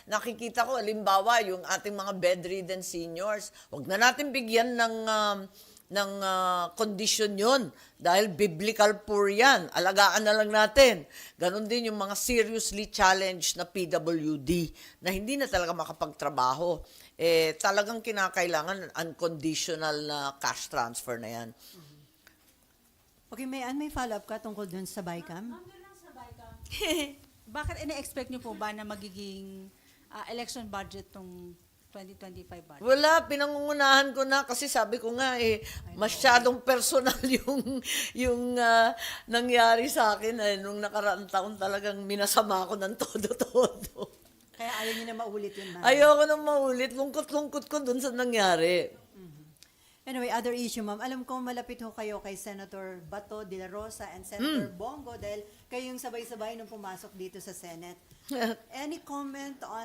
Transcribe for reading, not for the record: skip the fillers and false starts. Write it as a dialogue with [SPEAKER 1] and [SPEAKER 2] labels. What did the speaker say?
[SPEAKER 1] nakikita ko, halimbawa, yung ating mga bedridden seniors, wag na natin bigyan ng kondisyon yun dahil biblical poor yan. Alagaan na lang natin. Ganon din yung mga seriously challenged na PWD na hindi na talaga makapagtrabaho. Talagang kinakailangan unconditional na cash transfer na yan.
[SPEAKER 2] Okay, may follow-up ka tungkol dun sa BICAM?
[SPEAKER 3] Doon lang sa BICAM. Bakit ina-expect niyo po ba na magiging election budget tong 2025 budget?
[SPEAKER 1] Wala, pinangungunahan ko na kasi sabi ko nga masyadong personal yung nangyari sa akin nung nakaraang taon talagang minasama ko ng todo-todo.
[SPEAKER 2] Kaya ayaw niyo na maulit yun, ma'am.
[SPEAKER 1] Ayoko nang maulit, lungkot-lungkot ko dun sa nangyari.
[SPEAKER 2] Anyway, other issue, ma'am. Alam ko malapit ho kayo kay Senator Bato de la Rosa and Senator Bongo dahil kayo yung sabay-sabay nung pumasok dito sa Senate. Any comment on